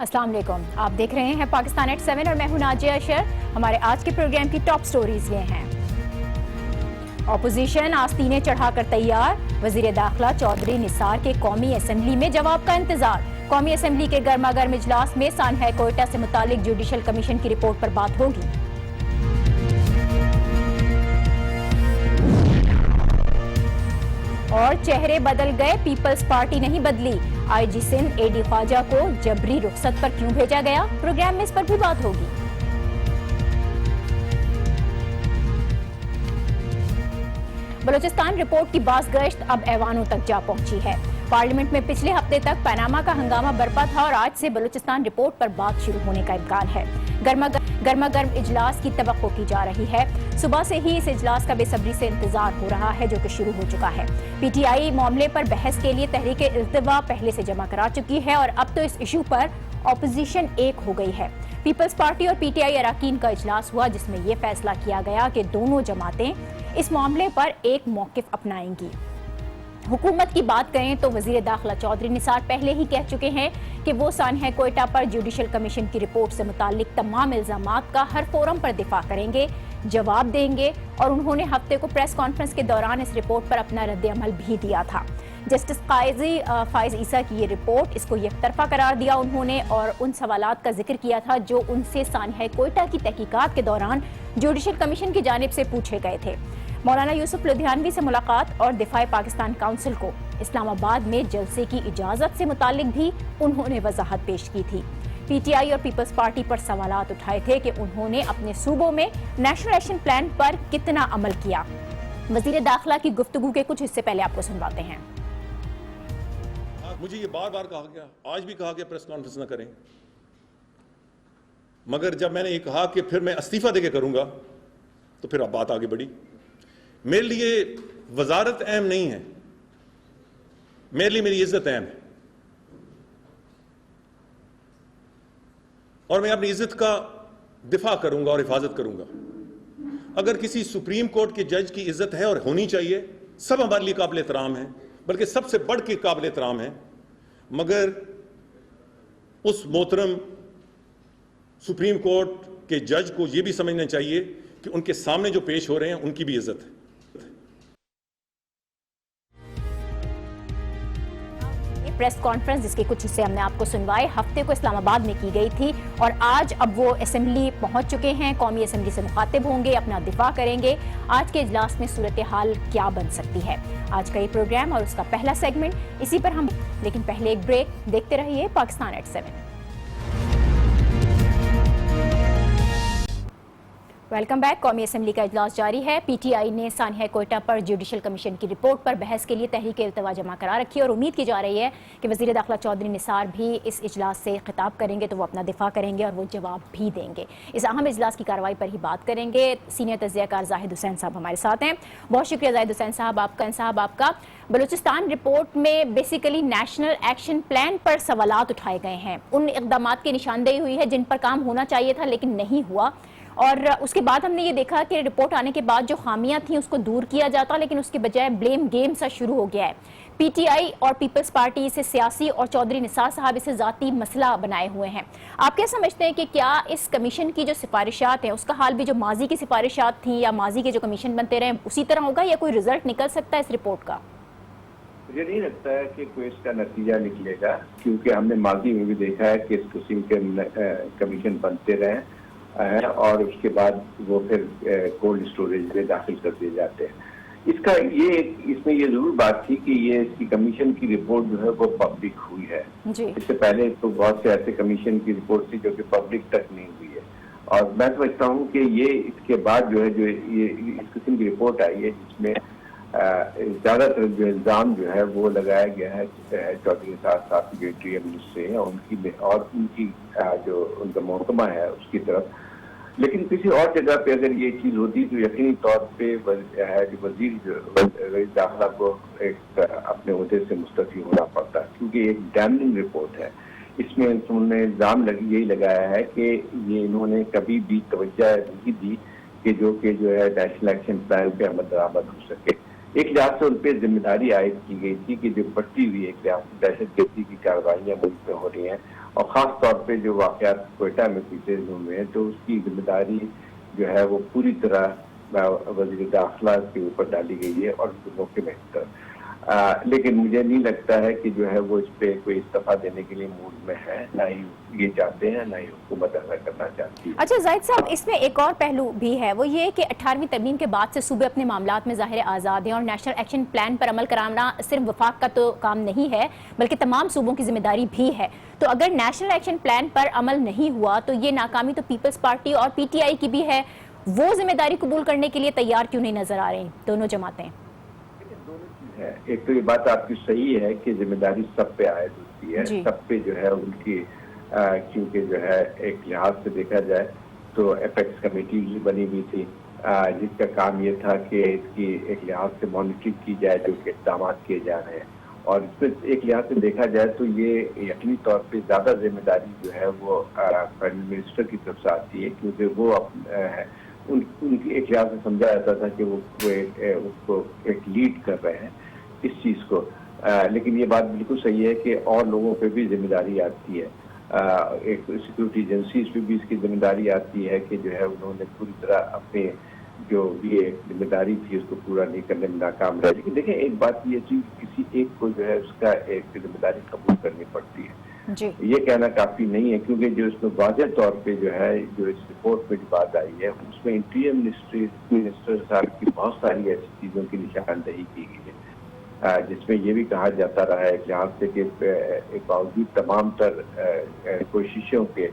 अस्सलाम वालेकुम, आप देख रहे हैं पाकिस्तान एट 7 और मैं हूं नाजिया अशर। हमारे आज के प्रोग्राम की टॉप स्टोरीज ये हैं। अपोजिशन आस्तीने चढ़ाकर तैयार, वजीर दाखिला चौधरी निसार के कौमी असम्बली में जवाब का इंतजार। कौमी असम्बली के गर्मा गर्म इजलास में सानहा कोयटा से मुतालिक जुडिशल कमीशन की रिपोर्ट पर बात होगी। और चेहरे बदल गए, पीपल्स पार्टी नहीं बदली। आईजी सिंध एडी ख्वाजा को जबरी रुखसत पर क्यों भेजा गया, प्रोग्राम में इस पर भी बात होगी। बलूचिस्तान रिपोर्ट की बाज़गश्त अब ऐवानों तक जा पहुंची है। पार्लियामेंट में पिछले हफ्ते तक पनामा का हंगामा बरपा था और आज से बलूचिस्तान रिपोर्ट पर बात शुरू होने का इम्कान है। गर्मा गर्म इजलास की तवक्को की जा रही है। सुबह से ही इस इजलास का बेसब्री से इंतजार हो रहा है, जो कि शुरू हो चुका है। पीटीआई मामले पर बहस के लिए तहरीक इल्तिवा पहले से जमा करा चुकी है और अब तो इस इशू पर ऑपोजिशन एक हो गई है। पीपल्स पार्टी और पीटीआई अराकीन का इजलास हुआ, जिसमें यह फैसला किया गया कि दोनों जमातें इस मामले पर एक मौकिफ अपनाएंगी। हुकूमत की बात करें तो वजीर दाखिला चौधरी निसार पहले ही कह चुके हैं कि वो सानहा कोयटा पर जुडिशल कमीशन की रिपोर्ट से मुतालिक तमाम इल्जामात का हर फोरम पर दिफा करेंगे, जवाब देंगे। और उन्होंने हफ्ते को प्रेस कॉन्फ्रेंस के दौरान इस रिपोर्ट पर अपना रद्द-ए-अमल भी दिया था। जस्टिस काजी फाइज ईसा की ये रिपोर्ट, इसको एकतरफा करार दिया उन्होंने और उन सवालात का जिक्र किया था जो उनसे सानहा कोयटा की तहकीकात के दौरान जुडिशल कमीशन की जानिब से पूछे गए थे। मौलाना यूसुफ लुधियानवी से मुलाकात और दिफाए पाकिस्तान काउंसिल को इस्लामाबाद में जलसे की इजाजत से मुतालिक भी उन्होंने वजाहत पेश की थी। पीटीआई और पीपल्स पार्टी पर सवालात उठाए थे कि उन्होंने अपने सूबों में नेशनल एक्शन प्लान पर कितना अमल किया। वजीर दाखिला की गुफ्तगू के कुछ हिस्से पहले आपको सुनवाते हैं। मुझे ये बार बार कहा गया, आज भी कहा गया प्रेस कॉन्फ्रेंस न करें, मगर जब मैंने ये कहा कि फिर मैं इस्तीफा देके करूंगा तो फिर अब बात आगे बढ़ी। मेरे लिए वजारत अहम नहीं है, मेरे लिए मेरी इज्जत अहम है और मैं अपनी इज्जत का दिफा करूंगा और हिफाजत करूंगा। अगर किसी सुप्रीम कोर्ट के जज की इज्जत है और होनी चाहिए, सब हमारे लिए काबिल एहतराम है, बल्कि सबसे बढ़ के काबिल एहतराम है, मगर उस मोहतरम सुप्रीम कोर्ट के जज को यह भी समझना चाहिए कि उनके सामने जो पेश हो रहे हैं उनकी भी इज्जत है। प्रेस कॉन्फ्रेंस जिसके कुछ हिस्से हमने आपको सुनवाए, हफ्ते को इस्लामाबाद में की गई थी और आज अब वो असेंबली पहुंच चुके हैं। कौमी असेंबली से मुखातिब होंगे, अपना दिफा करेंगे। आज के इजलास में सूरत हाल क्या बन सकती है, आज का ये प्रोग्राम और उसका पहला सेगमेंट, इसी पर हम, लेकिन पहले एक ब्रेक। देखते रहिए पाकिस्तान एट 7। Welcome back. कौमी असेंबली का इजलास जारी है। पीटीआई ने सानहा कोयटा पर जुडिशल कमीशन की रिपोर्ट पर बहस के लिए तहरीक इल्तिवा जमा करा रखी है और उम्मीद की जा रही है कि वजीर दाखिला चौधरी निसार भी इस इजलास से खिताब करेंगे तो वो अपना दिफा करेंगे और वो जवाब भी देंगे। इस अहम इजलास की कार्रवाई पर ही बात करेंगे। सीनियर तज्ज़ियाकार जाहिद हुसैन साहब हमारे साथ हैं। बहुत शुक्रिया जाहिद हुसैन साहब आपका। बलूचिस्तान रिपोर्ट में बेसिकली नेशनल एक्शन प्लान पर सवालात उठाए गए हैं, उन इक़दामात की निशानदेही हुई है जिन पर काम होना चाहिए था लेकिन नहीं हुआ। और उसके बाद हमने ये देखा कि रिपोर्ट आने के बाद जो खामियां थी उसको दूर किया जाता, लेकिन उसके बजाय ब्लेम गेम सा शुरू हो गया है। पीटीआई और पीपल्स पार्टी इसे सियासी और चौधरी निसार साहब इसे ज़ाती मसला बनाए हुए हैं। आप क्या समझते हैं कि क्या इस कमीशन की जो सिफारिशात हैं उसका हाल भी जो माजी की सिफारिशात थी या माजी के जो कमीशन बनते रहे उसी तरह होगा या कोई रिजल्ट निकल सकता है इस रिपोर्ट का? मुझे नहीं लगता है कि कोई इसका नतीजा निकलेगा, क्योंकि हमने माजी में भी देखा है कि इस किस्म के कमीशन बनते रहे और उसके बाद वो फिर कोल्ड स्टोरेज में दाखिल कर दिए जाते हैं। इसमें ये जरूर बात थी कि ये इसकी कमीशन की रिपोर्ट जो है वो पब्लिक हुई है। इससे पहले तो बहुत से ऐसे कमीशन की रिपोर्ट थी जो कि पब्लिक तक नहीं हुई है और मैं समझता हूँ कि ये इसके बाद जो है जो ये इस किस्म की रिपोर्ट आई है जिसमें ज्यादातर जो इल्जाम जो है वो लगाया गया है चौधरी निसार साहब की इंटीरियर मिनिस्ट्री है और उनकी जो उनका महकमा है उसकी तरफ। लेकिन किसी और जगह पे अगर ये चीज होती तो यकीनी तौर पे वजीर दाखिला को एक अपने ओहदे से मुस्तफी होना पड़ता, क्योंकि एक डैमनिंग रिपोर्ट है। इसमें उन्होंने इल्जाम यही लगाया है कि ये इन्होंने कभी भी तवज्जो नहीं दी कि जो है नेशनल एक्शन प्लान पे अमल दरामद हो सके। एक लिहाज से उन पर जिम्मेदारी आयद की गई थी कि जो बढ़ती हुई एक दहशत गर्दी की कार्रवाइयाँ मुल्क में हो रही हैं اور خاص طور پہ جو واقعات کوئٹہ میں پیچھے ہوئے ہیں تو اس کی ذمہ داری جو ہے وہ پوری طرح وزیر داخلہ کے اوپر ڈالی گئی ہے اور صوبوں کے بہتر. لیکن مجھے نہیں لگتا ہے کہ جو ہے وہ اس پہ کوئی استعفیٰ دینے کے لیے موڈ میں ہے, نہ ہی یہ چاہتے ہیں, نہ ہی حکومت ایسا کرنا چاہتی ہے. اچھا زاہد صاحب, اس میں ایک اور پہلو بھی ہے, وہ یہ کہ 18ویں ترمیم کے بعد سے صوبے اپنے معاملات میں ظاہر آزاد ہیں اور نیشنل ایکشن پلان پر عمل کرانا صرف وفاق کا تو کام نہیں ہے بلکہ تمام صوبوں کی ذمہ داری بھی ہے. تو اگر نیشنل ایکشن پلان پر عمل نہیں ہوا تو یہ ناکامی تو پیپلز پارٹی اور پی ٹی آئی کی بھی ہے, وہ ذمہ داری قبول کرنے کے لیے تیار کیوں نہیں نظر آ رہی دونوں جماعتیں؟ ایک تو یہ بات آپ کی صحیح ہے کہ ذمہ داری سب پہ عائد ہوتی ہے, سب پہ جو ہے ان کی, کیونکہ جو ہے ایک لحاظ سے دیکھا جائے تو ایپیکس کمیٹی بھی بنی ہوئی تھی جس کا کام یہ تھا کہ اس کی ایک لحاظ سے مانیٹرنگ کی جائے جو کہ اقدامات کیے جا رہے ہیں, اور اس میں ایک لحاظ سے دیکھا جائے تو یہ یقینی طور پہ زیادہ ذمہ داری جو ہے وہ پرائم منسٹر کی طرف سے آتی ہے, کیونکہ وہ ان کی ایک لحاظ سے سمجھا جاتا تھا کہ وہ اس کو ایک لیڈ کر رہے ہیں اس چیز کو. لیکن یہ بات بالکل صحیح ہے کہ اور لوگوں پہ بھی ذمہ داری آتی ہے, ایک سیکورٹی ایجنسیز پہ بھی اس کی ذمہ داری آتی ہے کہ جو ہے انہوں نے پوری طرح اپنے جو بھی ایک ذمہ داری تھی اس کو پورا نہیں کرنے میں ناکام رہے. لیکن دیکھیں ایک بات یہ چیز, کسی ایک کو جو ہے اس کا ایک ذمہ داری قبول کرنی پڑتی ہے. یہ کہنا کافی نہیں ہے, کیونکہ جو اس میں واضح طور پہ جو ہے جو اس رپورٹ میں جو بات آئی ہے اس میں انٹیریئر منسٹر صاحب کی بہت ساری ایسی چیزوں کی نشاندہی کی گئی ہے جس میں یہ بھی کہا جاتا رہا ہے کہ یہاں سے کہ باوجود تمام تر کوششوں کے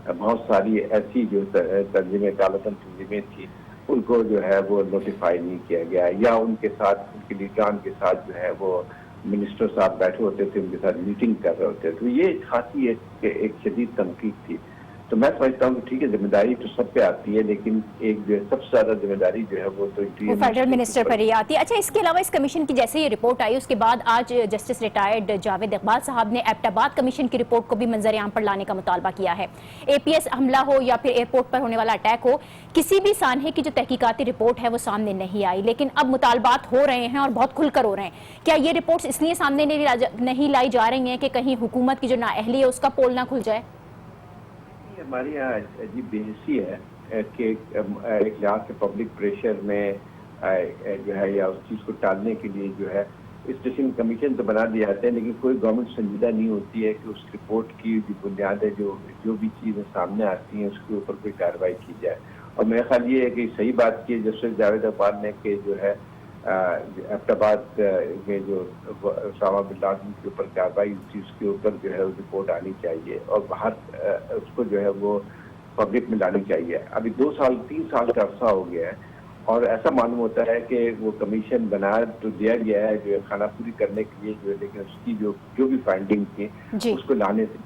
بہت ساری ایسی جو تنظیمیں کالتن تنظیمیں تھیں ان کو جو ہے وہ نوٹیفائی نہیں کیا گیا, یا ان کے ساتھ ان کے لیڈران کے ساتھ جو ہے وہ منسٹر صاحب بیٹھے ہوتے تھے, ان کے ساتھ میٹنگ کر رہے ہوتے. تو یہ خاصی ایک شدید تنقید تھی. تو میں سمجھتا ہوں کہ ٹھیک ہے ذمہ داری تو سب پہ آتی ہے, لیکن ایک جو ہے سب سے زیادہ ذمہ داری جو ہے وہ تو فیڈرل منسٹر پر ہی آتی ہے. اچھا, اس کے علاوہ اس کمیشن کی جیسے یہ رپورٹ آئی اس کے بعد آج جسٹس ریٹائرڈ جاوید اقبال صاحب نے ایبٹ آباد کمیشن کی رپورٹ کو بھی منظر عام پر لانے کا مطالبہ کیا ہے. اے پی ایس حملہ ہو یا پھر ایئرپورٹ پر ہونے والا اٹیک ہو, کسی بھی سانحے کی جو تحقیقاتی رپورٹ ہے وہ سامنے نہیں آئی, لیکن اب مطالبات ہو رہے ہیں اور بہت کھل کر ہو رہے ہیں. کیا یہ رپورٹس اس لیے سامنے نہیں لائی جا رہی ہیں کہ کہیں حکومت کی جو نااہلی ہے اس کا پول نہ کھل جائے؟ ہماری یہاں عجیب بے حسی ہے کہ ایک لحاظ سے پبلک پریشر میں جو ہے یا اس چیز کو ٹالنے کے لیے جو ہے اسٹیشن کمیشن تو بنا دیا جاتے ہیں, لیکن کوئی گورنمنٹ سنجیدہ نہیں ہوتی ہے کہ اس رپورٹ کی جو بنیاد ہے جو بھی چیزیں سامنے آتی ہیں اس کے اوپر کوئی کارروائی کی جائے. اور میرا خیال یہ ہے کہ صحیح بات کی ہے جسٹس جاوید اقبال نے کہ جو ہے ایبٹ آباد میں جو اسامہ بن لادن کے اوپر کارروائی ہوئی اس کے اوپر جو ہے رپورٹ آنی چاہیے اور باہر اس کو جو ہے وہ پبلک میں لانی چاہیے. ابھی 3 سال کا عرصہ ہو گیا ہے اور ایسا معلوم ہوتا ہے کہ وہ کمیشن بنا تو دیا گیا ہے جو ہے خانہ پوری کرنے کے لیے جو ہے, لیکن اس کی جو بھی فائنڈنگ تھی اس کو لانے سے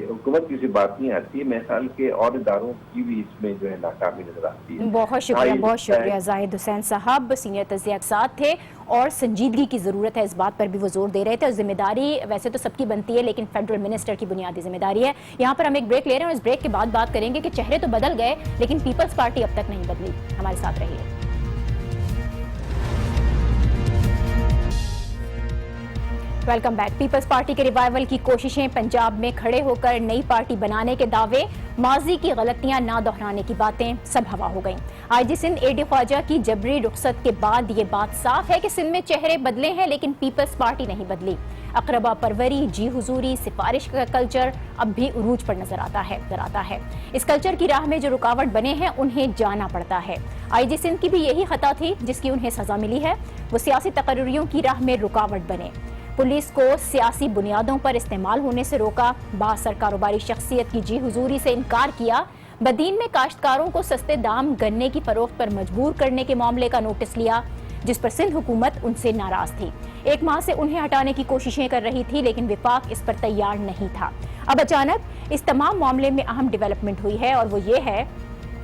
حکومت کی سی بات نہیں آتی ہے. میرے خیال کے اور اداروں کی بھی اس میں جو ہے ناکامی نظر آتی ہے. بہت شکریہ زاہد حسین صاحب, سینئر تجزیہ کے ساتھ تھے اور سنجیدگی کی ضرورت ہے اس بات پر بھی وہ زور دے رہے تھے. اور ذمہ داری ویسے تو سب کی بنتی ہے لیکن فیڈرل منسٹر کی بنیادی ذمہ داری ہے. یہاں پر ہم ایک بریک لے رہے ہیں اور اس بریک کے بعد بات کریں گے کہ چہرے تو بدل گئے لیکن پیپلز پارٹی اب تک نہیں بدلی. ہمارے ساتھ رہیے. Welcome back. پیپلز پارٹی کے ریوائیول کی کوششیں, پنجاب میں کھڑے ہو کر نئی پارٹی بنانے کے دعوے, ماضی کی غلطیاں نہ دہرانے کی باتیں سب ہوا ہو گئیں. آئی جی سندھ اے ڈی خواجہ کی جبری رخصت کے بعد یہ بات صاف ہے کہ سندھ میں چہرے بدلے ہیں لیکن پیپلز پارٹی نہیں بدلی. اقربا پروری, جی حضوری, سفارش کا کلچر اب بھی عروج پر نظر آتا ہے. اس کلچر کی راہ میں جو رکاوٹ بنے ہیں انہیں جانا پڑتا ہے. آئی جی سندھ کی بھی یہی خطا تھی جس کی انہیں سزا ملی ہے. وہ سیاسی تقرریوں کی راہ میں رکاوٹ بنے, پولیس کو سیاسی بنیادوں پر استعمال ہونے سے روکا, بااثر کاروباری شخصیت کی جی حضوری سے انکار کیا, بدین میں کاشتکاروں کو سستے دام گنے کی فروخت پر مجبور کرنے کے معاملے کا نوٹس لیا جس پر سندھ حکومت ان سے ناراض تھی. 1 ماہ سے انہیں ہٹانے کی کوششیں کر رہی تھی لیکن وفاق اس پر تیار نہیں تھا. اب اچانک اس تمام معاملے میں اہم ڈیولپمنٹ ہوئی ہے اور وہ یہ ہے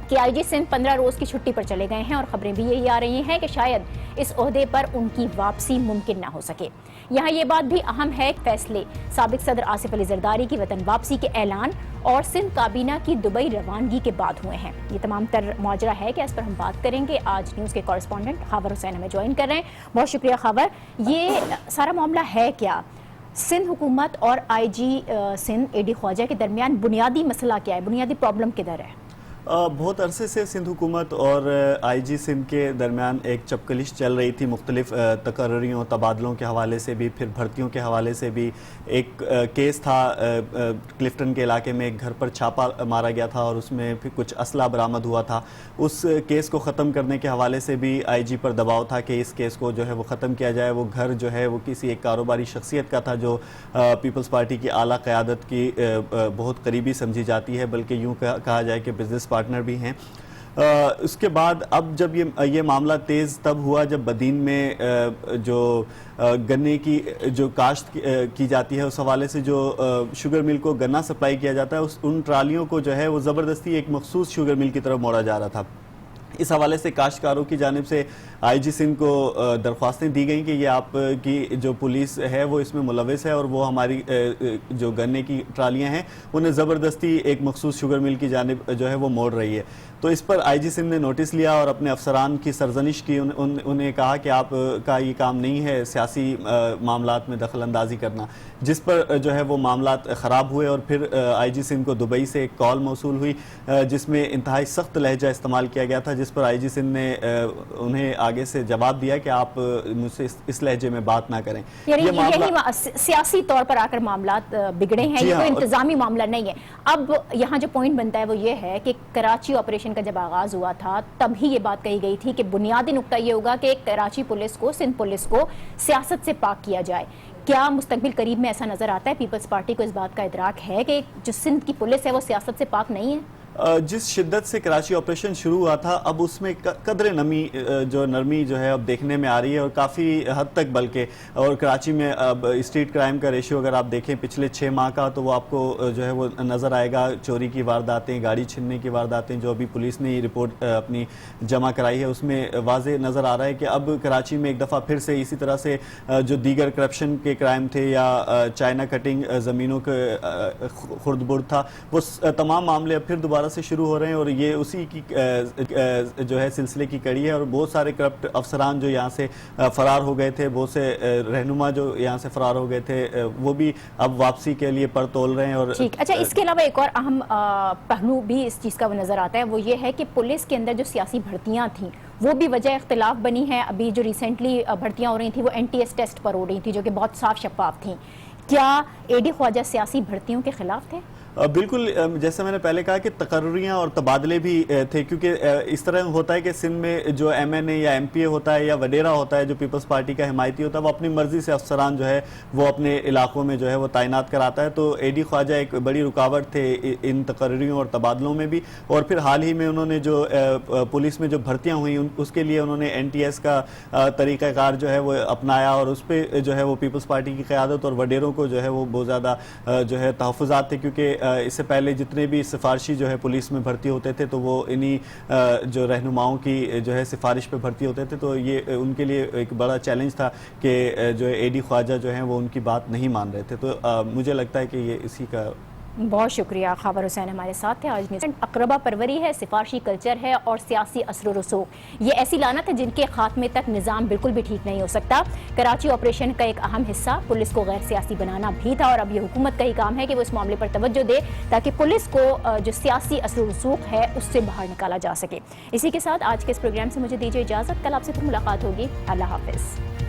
کہ آئی جی سندھ 15 روز کی چھٹی پر چلے گئے ہیں اور خبریں بھی یہی آ رہی ہیں کہ شاید اس عہدے پر ان کی واپسی ممکن نہ ہو سکے. یہاں یہ بات بھی اہم ہے کہ فیصلے سابق صدر آصف علی زرداری کی وطن واپسی کے اعلان اور سندھ کابینہ کی دبئی روانگی کے بعد ہوئے ہیں. یہ تمام تر ماجرا ہے کہ اس پر ہم بات کریں گے. آج نیوز کے کورسپونڈنٹ خاور حسین ہمیں جوائن کر رہے ہیں. بہت شکریہ خاور. یہ سارا معاملہ ہے کیا؟ सिंध हुकूमत और आईजी सिंध एडी ख्वाजा के दरमियान बुनियादी मसला क्या है, बुनियादी प्रॉब्लम किधर है? बहुत अरसे से सिंध हुकूमत और आईजी सिंध के दरमियान एक चपकलिश चल रही थी, मुख्तलिफ तकर्रियों तबादलों के हवाले से भी, फिर भर्तियों के हवाले से भी। एक केस था क्लिफ्टन के इलाके में, एक घर पर छापा मारा गया था और उसमें फिर कुछ असला बरामद हुआ था। उस केस को ख़त्म करने के हवाले से भी आईजी पर दबाव था कि इस केस को जो है वो ख़त्म किया जाए। वो घर जो है वो किसी एक कारोबारी शख्सियत का था जो पीपल्स पार्टी की आला क़यादत की बहुत करीबी समझी जाती है, बल्कि यूँ कहा जाए कि बिज़नेस पार्टनर भी हैं। उसके बाद अब जब ये मामला तेज़ तब हुआ जब बदीन में जो गन्ने की जो काश्त की जाती है, उस हवाले से जो शुगर मिल को गन्ना सप्लाई किया जाता है, उन ट्रालियों को जो है वो ज़बरदस्ती एक मखसूस शुगर मिल की तरफ मोड़ा जा रहा था। इस हवाले से काश्तकारों की जानिब से आईजी सिंध को दरख्वास्तें दी गई कि ये आपकी जो पुलिस है वो इसमें मुलविस है और वो हमारी जो गन्ने की ट्रालियां हैं उन्हें ज़बरदस्ती एक मखसूस शुगर मिल की जानिब जो है वो मोड़ रही है। तो इस पर आईजी सिंध ने नोटिस लिया और अपने अफसरान की सरजनिश की। उन्हें कहा कि आपका ये काम नहीं है सियासी मामलात में दखल अंदाजी करना, जिस पर जो है वो मामलात ख़राब हुए। और फिर आईजी सिंध को दुबई से एक कॉल मौसूल हुई जिसमें इंतहाई सख्त लहजा इस्तेमाल किया गया था, जिस पर आईजी सिंध ने उन्हें आगे से जवाब दिया कि आप मुझसे इस लहजे में बात ना करें। यही सियासी तौर पर आकर मामलात बिगड़े हैं, ये कोई इंतजामी मामला नहीं है। अब यहाँ जो पॉइंट बनता है वो ये है कि कराची ऑपरेशन का जब आगाज हुआ था तभी ये बात कही गई थी कि बुनियादी नुक्ता ये होगा कि कराची पुलिस को, सिंध पुलिस को सियासत से पाक किया जाए। क्या मुस्तकबिल करीब में ऐसा नजर आता है? पीपल्स पार्टी को इस बात का इदराक है कि जो सिंध की पुलिस है वो सियासत से पाक नहीं है? जिस शिद्दत से कराची ऑपरेशन शुरू हुआ था अब उसमें कदर नरमी जो है अब देखने में आ रही है और काफ़ी हद तक बल्कि। और कराची में अब स्ट्रीट क्राइम का रेशियो अगर आप देखें पिछले 6 माह का तो वो आपको जो है वो नज़र आएगा। चोरी की वारदातें, गाड़ी छीनने की वारदातें जो अभी पुलिस ने रिपोर्ट अपनी जमा कराई है उसमें वाज़े नज़र आ रहा है कि अब कराची में एक दफ़ा फिर से इसी तरह से जो दीगर करप्शन के क्राइम थे या चाइना कटिंग ज़मीनों के खुर्द-बुर्द था, वो तमाम मामले अब फिर दोबारा से शुरू हो रहे हैं। और ये उसी की जो है सिलसिले की कड़ी है। और बहुत सारे करप्ट अफसरान जो यहाँ से फरार हो गए थे, बहुत से रहनुमा जो यहाँ से फरार हो गए थे, वो भी अब वापसी के लिए पर तोल रहे हैं। और ठीक, अच्छा, इसके अलावा एक और अहम पहलू भी इस चीज़ का नज़र आता है, वो ये है कि पुलिस के अंदर जो सियासी भर्तियाँ थीं वो भी वजह इख्तिलाफ बनी है। अभी जो रिसेंटली भर्तियाँ हो रही थी वो NTS टेस्ट पर हो रही थी जो कि बहुत साफ शफाफ थी। क्या एडी ख्वाजा सियासी भर्तियों के खिलाफ थे? बिल्कुल, जैसे मैंने पहले कहा कि तकर्रियाँ और तबादले भी थे, क्योंकि इस तरह होता है कि सिंध में जो MNA या MPA होता है या वडेरा होता है जो पीपल्स पार्टी का हिमायती होता है, वो अपनी मर्जी से अफसरान जो है वो अपने इलाकों में जो है वो तैनात कराता है। तो एडी ख्वाजा एक बड़ी रुकावट थे इन तकर्रियों और तबादलों में भी। और फिर हाल ही में उन्होंने जो पुलिस में जो भर्तियाँ हुई उसके लिए उन्होंने NTS का तरीक़ाकार जो है वो अपनाया और उस पर जो है वो पीपल्स पार्टी की क़यादत और वडेरों को जो है वो बहुत ज़्यादा जो है तहफ़्फ़ुज़ात थे, क्योंकि इससे पहले जितने भी सिफारशी जो है पुलिस में भर्ती होते थे तो वो इन्हीं जो रहनुमाओं की जो है सिफारिश पे भर्ती होते थे। तो ये उनके लिए एक बड़ा चैलेंज था कि जो एडी ख्वाजा जो हैं वो उनकी बात नहीं मान रहे थे। तो मुझे लगता है कि ये इसी का। बहुत शुक्रिया। ख़ाबर हुसैन हमारे साथ थे। आज अकरबा परवरी है, सिफारशी कल्चर है और सियासी असर व रसूख, ये ऐसी लानत है जिनके खात्मे तक निज़ाम बिल्कुल भी ठीक नहीं हो सकता। कराची ऑपरेशन का एक अहम हिस्सा पुलिस को गैर सियासी बनाना भी था और अब ये हुकूमत का ही काम है कि वो इस मामले पर तवज्जो दे ताकि पुलिस को जो सियासी असर व रसूख है उससे बाहर निकाला जा सके। इसी के साथ आज के इस प्रोग्राम से मुझे दीजिए इजाज़त। कल आपसे फिर मुलाकात होगी। अल्लाह हाफ़िज़।